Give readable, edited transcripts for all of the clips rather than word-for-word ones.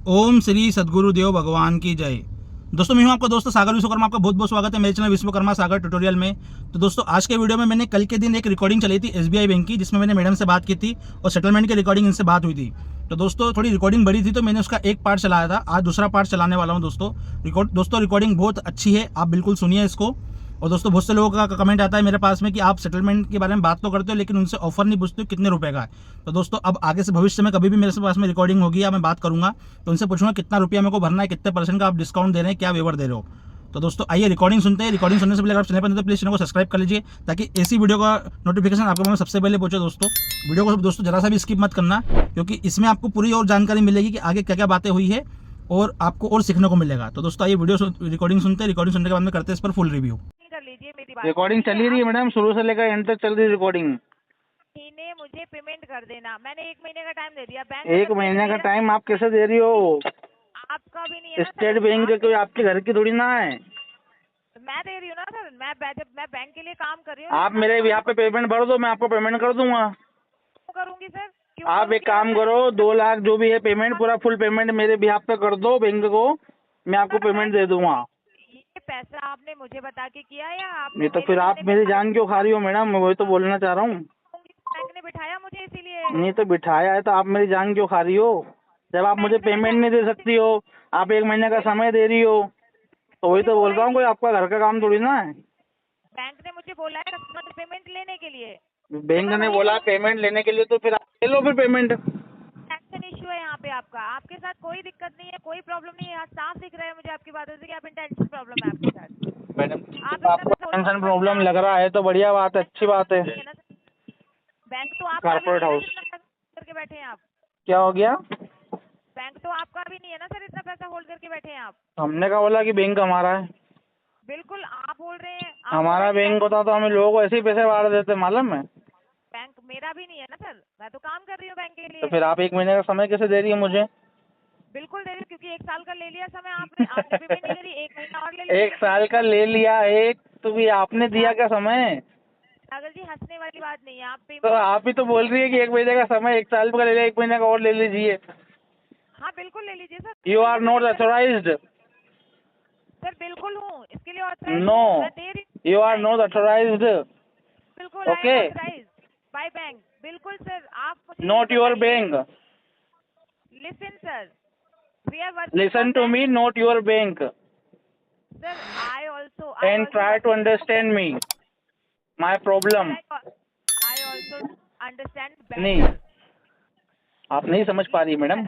ओम श्री सद्गुरुदेव भगवान की जय। दोस्तों मैं हूं आपका दोस्त सागर विश्वकर्मा। आपका बहुत बहुत स्वागत है मेरे चैनल विश्वकर्मा सागर ट्यूटोरियल में। तो दोस्तों आज के वीडियो में मैंने कल के दिन एक रिकॉर्डिंग चलाई थी एसबीआई बैंक की, जिसमें मैंने मैडम से बात की थी और सेटलमेंट की रिकॉर्डिंग इनसे बात हुई थी। तो दोस्तों थोड़ी रिकॉर्डिंग बड़ी थी तो मैंने उसका एक पार्ट चलाया था, आज दूसरा पार्ट चलाने वाला हूँ। दोस्तों रिकॉर्डिंग बहुत अच्छी है, आप बिल्कुल सुनिए इसको। और दोस्तों बहुत से लोगों का कमेंट आता है मेरे पास में कि आप सेटलमेंट के बारे में बात तो करते हो लेकिन उनसे ऑफर नहीं पूछते हो कितने रुपए का है। तो दोस्तों अब आगे से भविष्य में कभी भी मेरे पास में रिकॉर्डिंग होगी या मैं बात करूंगा तो उनसे पूछूंगा कितना रुपया मेरे को भरना है, कितने परसेंट का आप डिस्काउंट दे रहे हैं, क्या वेवर दे रहे हो। तो दोस्तों आइए रिकॉर्डिंग सुनते हैं। रिकॉर्डिंग सुनने से पहले अगर आप चैनल पर नहीं तो प्लीज चैनल को सब्सक्राइब कर लीजिए ताकि ऐसी वीडियो का नोटिफिकेशन आपके पास में सबसे पहले पहुंचे। वीडियो को दोस्तों जरा सा भी स्किप मत करना, क्योंकि इसमें आपको पूरी और जानकारी मिलेगी कि आगे क्या क्या बातें हुई है और आपको और सीखने को मिलेगा। तो दोस्तों आइए रिकॉर्डिंग सुनते हैं। रिकॉर्डिंग सुनने के बाद में करते हैं इस पर फुल रिव्यू। कर लीजिए मेरी बात। रिकॉर्डिंग चली रही है मैडम, शुरू से लेकर एंड तक चल रही है रिकॉर्डिंग। महीने मुझे पेमेंट कर देना। मैंने 1 महीने का टाइम दे दिया। बैंक एक महीने का टाइम आप कैसे दे रही हो? आपका भी नहीं है ना स्टेट सर। बैंक कोई आपके घर की थोड़ी ना है। मैं दे रही हूँ ना सर। जब मैं बैंक के लिए काम कर रही हूँ। आप मेरे यहाँ पे पेमेंट भर दो, मैं आपको पेमेंट कर दूंगा। क्यों करूँगी सर? क्यों आप एक करूँगी? काम करो, 2 लाख जो भी है पेमेंट पूरा फुल पेमेंट मेरे बिहाफ पे कर दो बैंक को, मैं आपको पेमेंट दे दूंगा। ये पैसा आपने मुझे बता के किया या आपने नहीं तो फिर आप मेरी जान क्यों खा रही हो मैडम? मैं वही तो बोलना चाह रहा हूँ। बैंक ने बिठाया मुझे इसीलिए। नहीं तो बिठाया है तो आप मेरी जान क्यों खा रही हो? जब आप मुझे पेमेंट नहीं दे सकती हो, आप 1 महीने का समय दे रही हो, तो वही तो बोल रहा हूँ, कोई आपका घर का काम थोड़ी ना है। बैंक ने मुझे बोला है कस्टमर से पेमेंट लेने के लिए। बैंक ने बोला पेमेंट लेने के लिए, तो फिर आप ले लो फिर पेमेंट। ट्रांजेक्शन इशू है यहाँ पे आपका। आपके साथ कोई दिक्कत नहीं है, कोई प्रॉब्लम नहीं है। यहाँ साफ दिख रहा है मुझे आपकी बातों से कि आप इंटेंशन प्रॉब्लम है आपके साथ। मैडम आप आपको टेंशन प्रॉब्लम लग रहा है तो बढ़िया बात है, अच्छी बात है। बैंक तो आपका भी कॉर्पोरेट नहीं है ना हाउस जितना पैसा करके बैठे हैं आप। क्या हो गया? बैंक तो आपका भी नहीं है ना सर, इतना पैसा होल्ड करके बैठे हैं आप। हमने कहा बोला कि बैंक हमारा है? बिल्कुल आप बोल रहे हैं। हमारा बैंक होता तो हमें लोगों को ऐसे ही पैसे बांट देते, मालूम है। बैंक मेरा भी नहीं है ना सर, मैं तो काम कर रही हूँ बैंक के तो लिए। फिर आप 1 महीने का समय कैसे दे रही है मुझे? बिल्कुल दे रही हूँ, क्योंकि 1 साल का ले लिया समय आपने। आपने पेमेंट नहीं करी, 1 महीना और ले लीजिए। 1 साल का ले लिया एक, तो भी आपने दिया क्या समय? सागर जी हंसने वाली बात नहीं है। आप तो पेमेंट। आप ही तो बोल रही है कि 1 महीने का समय, 1 साल का ले लिया, 1 महीने का और ले लीजिए। हाँ बिल्कुल ले लीजिए sir. You are not authorised. Sir बिल्कुल हूँ, इसके लिए ऑथराइज नो, मैं दे रही यू आर नॉट अथोराइज्ड। बिल्कुल। I okay, am authorize by bank. बिल्कुल सर। आप मुझे not your bank. Listen sir, we are working Listen to me, not your bank, sir. I also and try to understand me, my problem. I also understand नहीं, better. आप नहीं समझ पा रही madam.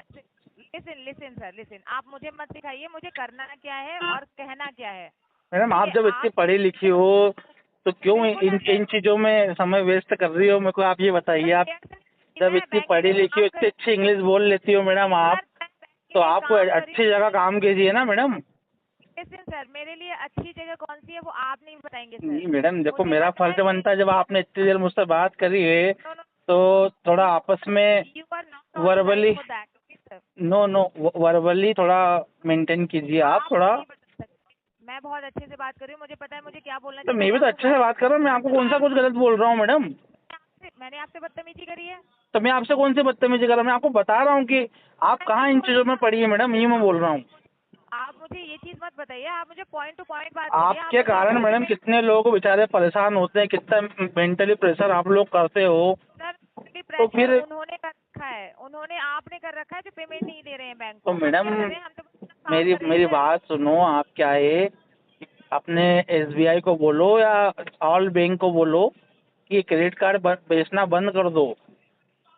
Listen listen sir listen. आप मुझे मत सिखाइए मुझे करना क्या है और कहना क्या है। मैडम आप जब इतनी पढ़ी लिखी हो तो क्यों इन चीजों में समय वेस्ट कर रही हो? मेरे को आप ये बताइए। आप जब इतनी पढ़ी लिखी हो, इतनी अच्छी इंग्लिश बोल लेती हो मैडम आप, तो आप कोई अच्छी जगह काम कीजिए ना मैडम। लिसन सर, मेरे लिए अच्छी जगह कौन सी है वो आप नहीं बताएंगे सर। नहीं मैडम देखो, मेरा फर्ज बनता है, जब आपने इतनी देर मुझसे बात करी है तो थोड़ा आपस में वर्बली, नो नो, वर्बली थोड़ा मेंटेन कीजिए आप थोड़ा। मैं बहुत अच्छे से बात कर रही हूँ, मुझे पता है मुझे क्या बोलना तो चाहिए। मैं भी तो अच्छे से बात कर रहा हूँ, मैं आपको कौन सा कुछ गलत बोल रहा हूँ मैडम? मैंने आपसे बदतमीजी करी है? तो मैं आपसे कौन सी बदतमीजी कर रहा हूँ? मैं आपको बता रहा हूँ कि आप कहाँ इन चीजों में पड़ी है मैडम, ये मैं बोल रहा हूँ। आप मुझे ये चीज मत बताइए, आप मुझे पॉइंट टू पॉइंट बात आपके कारण मैडम कितने लोग बेचारे परेशान होते हैं, कितना मेंटली प्रेशर आप लोग करते हो। सर तो फिर उन्होंने कर रखा है, उन्होंने आपने कर रखा है जो पेमेंट नहीं दे रहे हैं बैंक तो को। मैडम हम तो मेरी बात सुनो। आप क्या है, अपने एसबीआई को बोलो या ऑल बैंक को बोलो कि क्रेडिट कार्ड बेचना बंद कर दो।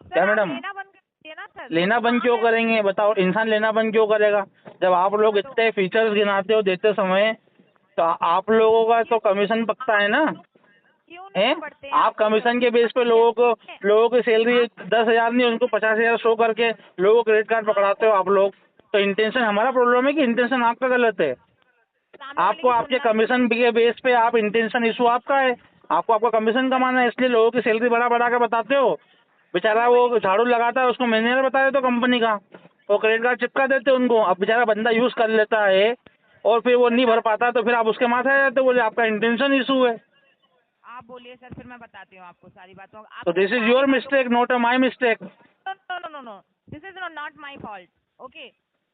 क्या मैडम? लेना बंद कर दिए ना सर। लेना बंद क्यों करेंगे बताओ? इंसान लेना बंद क्यों करेगा? जब आप लोग इतने फीचर्स गिनाते हो देते समय, तो आप लोगों का तो कमीशन पकता है ना। क्यों है, नहीं पढ़ते हैं आप कमीशन के बेस पे लोगों की सैलरी 10,000 नहीं, उनको 50,000 शो करके लोगों को क्रेडिट कार्ड पकड़ाते हो आप लोग। तो इंटेंशन हमारा प्रॉब्लम है कि इंटेंशन आपका गलत है? आपको आपके कमीशन के बेस पे आप इंटेंशन इशू आपका है, आपको आपका कमीशन कमाना है, इसलिए लोगों की सैलरी बढ़ा बढ़ा के बताते हो। बेचारा वो झाड़ू लगाता है, उसको मैनेजर बता देते हो कंपनी का, वो क्रेडिट कार्ड चिपका देते उनको। अब बेचारा बंदा यूज कर लेता है और फिर वो नहीं भर पाता, तो फिर आप उसके माथे आ जाते हो, बोले आपका इंटेंशन इशू है। आप बोलिए सर, फिर मैं बताती हूँ आपको सारी बातों। तो this is your mistake, not my mistake. No no no no, this is not my fault. Okay,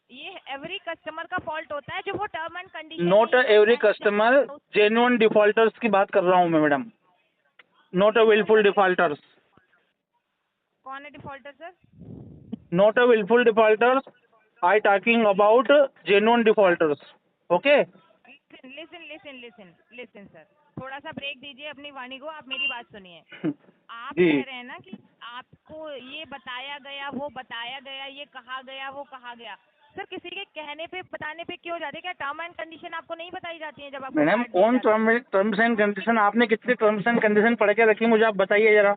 ये एवरी कस्टमर का फॉल्ट होता है जो वो term and condition not every customer, genuine defaulters की बात कर रहा हूँ मैं madam, not a wilful defaulters, कौन है defaulter sir? Not a wilful defaulters, I talking about genuine defaulters, okay. Listen sir, थोड़ा सा ब्रेक दीजिए अपनी वाणी को, आप मेरी बात सुनिए। आप जी। कह रहे हैं ना कि आपको ये बताया गया, वो बताया गया, ये कहा गया, वो कहा गया। सर किसी के कहने पे बताने पे क्यों जाते हैं? क्या टर्म एंड कंडीशन आपको नहीं बताई जाती है जब आपको मैडम कार्ड दिया कौन जाता है? टर्म्स एंड कंडीशन, आपने कितने टर्म्स एंड कंडीशन पढ़ के रखी मुझे आप बताइए जरा।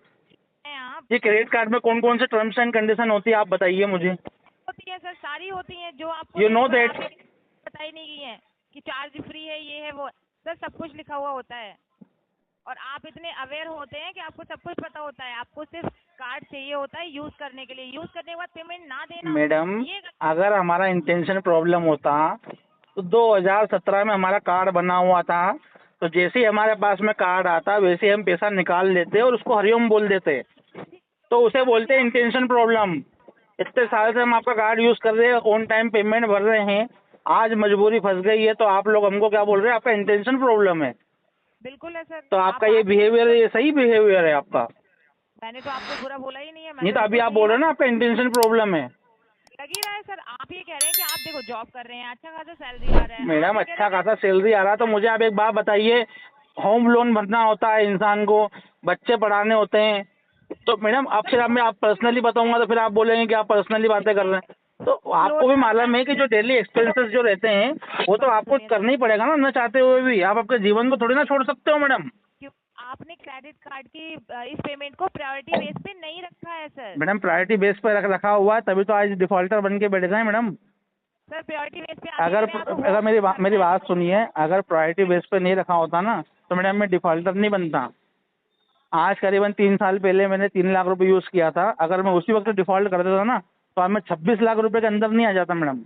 आप ये क्रेडिट कार्ड में कौन कौन से टर्म्स एंड कंडीशन होती है आप बताइए मुझे। होती है सर, सारी होती हैं जो आपको You नहीं know पता, that. आपने बताई नहीं गई है कि चार्ज फ्री है, ये है, वो है। सर सब कुछ लिखा हुआ होता है और आप इतने अवेयर होते हैं कि आपको सब कुछ पता होता है। आपको सिर्फ कार्ड चाहिए होता है यूज करने के लिए, यूज करने के बाद पेमेंट ना देना, मैडम ये अगर हमारा इंटेंशन प्रॉब्लम होता तो 2017 में हमारा कार्ड बना हुआ था, तो जैसे ही हमारे पास में कार्ड आता वैसे ही हम पैसा निकाल लेते और उसको हरिओम बोल देते, तो उसे बोलते हैं इंटेंशन प्रॉब्लम। इतने साल से हम आपका कार्ड यूज कर रहे हैं, ऑन टाइम पेमेंट भर रहे हैं, आज मजबूरी फंस गई है तो आप लोग हमको क्या बोल रहे हैं, आपका इंटेंशन प्रॉब्लम है। बिल्कुल है सर। तो आपका ये बिहेवियर, ये सही बिहेवियर है आपका? मैंने तो आपको बुरा बोला ही नहीं है। नहीं तो अभी आप बोल रहे हैं ना आपका इंटेंशन प्रॉब्लम है। लग ही रहा है सर, आप ये कह रहे हैं कि आप देखो जॉब कर रहे हैं, अच्छा खासा सैलरी आ रहा है। मैडम अच्छा खासा सैलरी आ रहा है तो मुझे आप एक बात बताइए, होम लोन भरना होता है इंसान को, बच्चे पढ़ाने होते हैं, तो मैडम आप फिर मैं आप पर्सनली बताऊंगा तो फिर आप बोलेंगे कि आप पर्सनली बातें कर रहे हैं। तो आपको भी मालूम है कि जो डेली एक्सपेंसेस जो रहते हैं वो तो आपको करना ही पड़ेगा ना चाहते हुए भी। आप आपके जीवन को थोड़ी ना छोड़ सकते हो मैडम। आपने क्रेडिट कार्ड की इस पेमेंट को प्रायोरिटी बेस पे नहीं रखा है सर। मैडम प्रायोरिटी बेस पे रखा हुआ है तभी तो आज डिफॉल्टर बन के बैठ गए मैडम। सर प्रायोरिटी बेस पे अगर मेरी बात सुनिए, अगर प्रायोरिटी बेस पे नहीं रखा होता ना तो मैडम मैं डिफॉल्टर नहीं बनता। आज करीबन 3 साल पहले मैंने 3 लाख रुपए यूज़ किया था, अगर मैं उसी वक्त डिफॉल्ट कर देता ना तो आज मैं 26 लाख रुपए के अंदर नहीं आ जाता मैडम।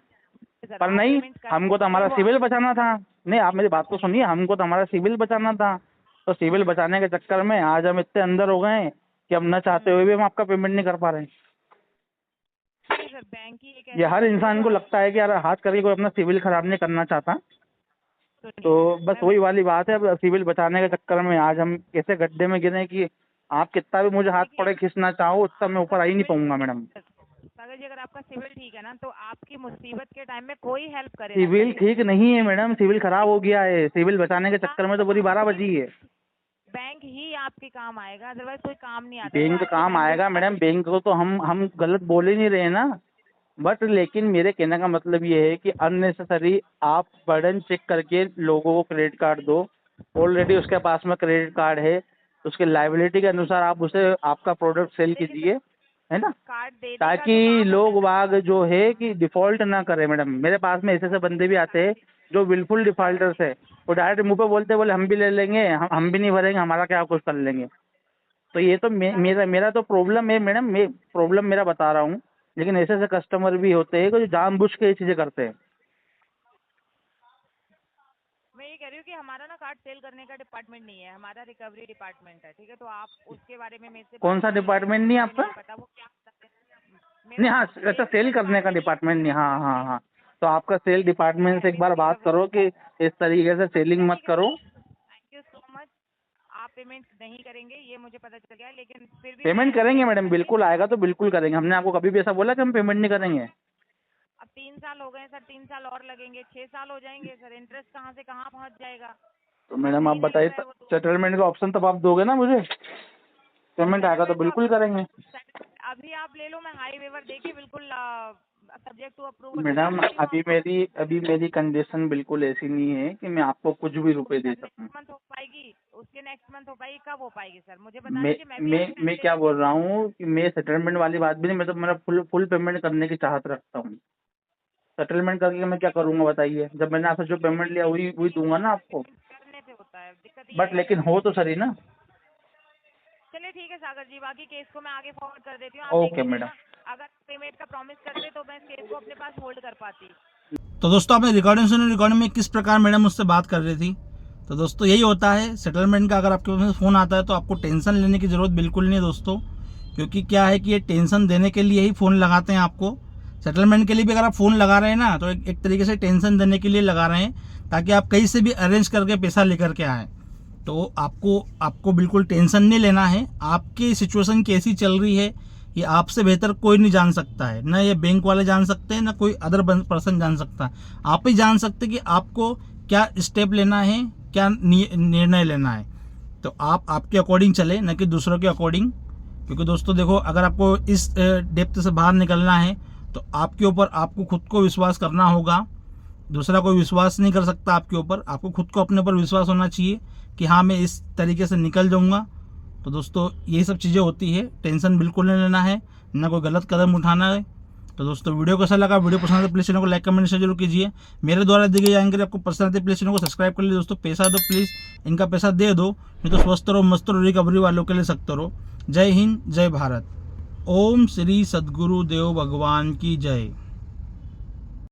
पर नहीं, हमको तो हमारा सिविल बचाना था। नहीं आप मेरी बात तो सुनिए, हमको तो हमारा सिविल बचाना था, तो सिविल बचाने के चक्कर में आज हम इतने अंदर हो गए हैं कि हम न चाहते हुए भी हम आपका पेमेंट नहीं कर पा रहे हैं। सर बैंक की एक ये हर इंसान को लगता है कि यार हाथ करके कोई अपना सिविल खराब नहीं करना चाहता, तो बस वही वाली बात है। अब सिविल बचाने के चक्कर में आज हम ऐसे गड्ढे में गिरे कि आप कितना भी मुझे हाथ पड़े खींचना चाहो उतना मैं ऊपर आ ही नहीं पाऊंगा मैडम। सागर जी अगर आपका सिविल ठीक है ना तो आपकी मुसीबत के टाइम में कोई हेल्प करे। सिविल ठीक नहीं है मैडम, सिविल खराब हो गया है, सिविल बचाने के चक्कर में तो पूरी 12 बजी है। बैंक ही आपके काम आएगा, अदरवाइज कोई काम नहीं आता। बैंक काम आएगा मैडम, बैंक को तो हम गलत बोल ही नहीं रहे ना, बट लेकिन मेरे कहने का मतलब ये है कि अननेसेसरी आप बर्डन चेक करके लोगों को क्रेडिट कार्ड दो। ऑलरेडी उसके पास में क्रेडिट कार्ड है, उसके लायबिलिटी के अनुसार आप उसे आपका प्रोडक्ट सेल कीजिए, है ना, ताकि लोग बाग जो है कि डिफ़ॉल्ट ना करें। मैडम मेरे पास में ऐसे बंदे भी आते हैं जो बिल्कुल डिफ़ॉल्टर्स है, वो डायरेक्ट मुंह पे बोले हम भी ले लेंगे, हम भी नहीं भरेंगे, हमारा क्या कुछ कर लेंगे। तो ये तो मेरा तो प्रॉब्लम है मैडम, मैं प्रॉब्लम मेरा बता रहा हूँ, लेकिन ऐसे कस्टमर भी होते हैं जो जानबूझ के ये चीज़ें करते हैं। मैं ये कह रही हूँ कि हमारा ना कार्ड सेल करने का डिपार्टमेंट नहीं है, हमारा रिकवरी डिपार्टमेंट है, ठीक है। तो आप उसके बारे में मेरे से कौन सा डिपार्टमेंट नहीं आपका? पता वो क्या नहीं हाँ, अच्छा सेल करने का डिपार्टमेंट नहीं, हाँ हाँ हाँ, तो आपका सेल डिपार्टमेंट से एक बार बात करो कि इस तरीके से सेलिंग मत करो। Thank you so much. आप पेमेंट नहीं करेंगे ये मुझे पता चल गया, लेकिन फिर भी पेमेंट करेंगे मैडम, बिल्कुल आएगा तो बिल्कुल करेंगे। हमने आपको कभी भी ऐसा बोला कि हम पेमेंट नहीं करेंगे? अब 3 साल हो गए सर, 3 साल और लगेंगे, 6 साल हो जाएंगे सर, इंटरेस्ट कहाँ से कहाँ पहुँच जाएगा। तो मैडम आप बताइए, सेटलमेंट का ऑप्शन तब आप दोगे ना मुझे? पेमेंट आएगा तो बिल्कुल करेंगे। अभी आप ले लो, मैं हाई वेवर देखिए बिल्कुल सब्जेक्ट टू अप्रूवल। मैडम अभी मेरी कंडीशन बिल्कुल ऐसी नहीं है कि मैं आपको कुछ भी रुपए दे सकूं। मंथ हो पाएगी, उसके नेक्स्ट मंथ हो पाएगी, कब हो पाएगी सर मुझे बता दीजिए। मैं क्या बोल रहा हूँ कि मैं सेटलमेंट वाली बात भी नहीं, मैं तो मेरा फुल पेमेंट करने की चाहत रखता हूँ। सेटलमेंट करके मैं क्या करूँगा बताइए? जब मैंने आपसे जो पेमेंट लिया वही दूंगा ना आपको, करने से होता है दिक्कत। बट लेकिन हो तो सही ना। चलिए ठीक है सागर जी, बाकी केस को मैं आगे फॉरवर्ड कर देती हूँ। Okay madam. अगर पेमेंट का प्रॉमिस करते तो मैं केस को अपने पास होल्ड कर पाती। तो दोस्तों आपने रिकॉर्डिंग सुनी, रिकॉर्डिंग में किस प्रकार मैडम मुझसे बात कर रही थी। तो दोस्तों यही होता है सेटलमेंट का, अगर आपके पास फ़ोन आता है तो आपको टेंशन लेने की ज़रूरत बिल्कुल नहीं है दोस्तों, क्योंकि क्या है कि ये टेंशन देने के लिए ही फ़ोन लगाते हैं आपको, सेटलमेंट के लिए भी अगर आप फ़ोन लगा रहे हैं ना, तो एक तरीके से टेंशन देने के लिए लगा रहे हैं, ताकि आप कहीं से भी अरेंज करके पैसा लेकर के आएँ। तो आपको बिल्कुल टेंशन नहीं लेना है। आपकी सिचुएशन कैसी चल रही है ये आपसे बेहतर कोई नहीं जान सकता है, ना ये बैंक वाले जान सकते हैं, ना कोई अदर पर्सन जान सकता है। आप ही जान सकते हैं कि आपको क्या स्टेप लेना है, क्या निर्णय लेना है। तो आप आपके अकॉर्डिंग चले, न कि दूसरों के अकॉर्डिंग। क्योंकि दोस्तों देखो, अगर आपको इस डेप्थ से बाहर निकलना है तो आपके ऊपर आपको खुद को विश्वास करना होगा। दूसरा कोई विश्वास नहीं कर सकता आपके ऊपर। आपको खुद को अपने ऊपर विश्वास होना चाहिए कि हाँ, मैं इस तरीके से निकल जाऊंगा। तो दोस्तों यही सब चीज़ें होती है, टेंशन बिल्कुल नहीं लेना है, ना कोई गलत कदम उठाना है। तो दोस्तों वीडियो कैसा लगा, वीडियो पसंद है प्लीज़ चैनल को लाइक कमेंट शेयर जरूर कीजिए। मेरे द्वारा दी गई जानकारी आपको पसंद आती है प्लीज़ चैनल को सब्सक्राइब कर लीजिए। दोस्तों पैसा दो प्लीज़, इनका पैसा दे दो, नहीं तो स्वस्थ रहो मस्त रहो, रिकवरी वालों के लिए सख्त रहो। जय हिंद, जय भारत। ओम श्री सद्गुरु देव भगवान की जय।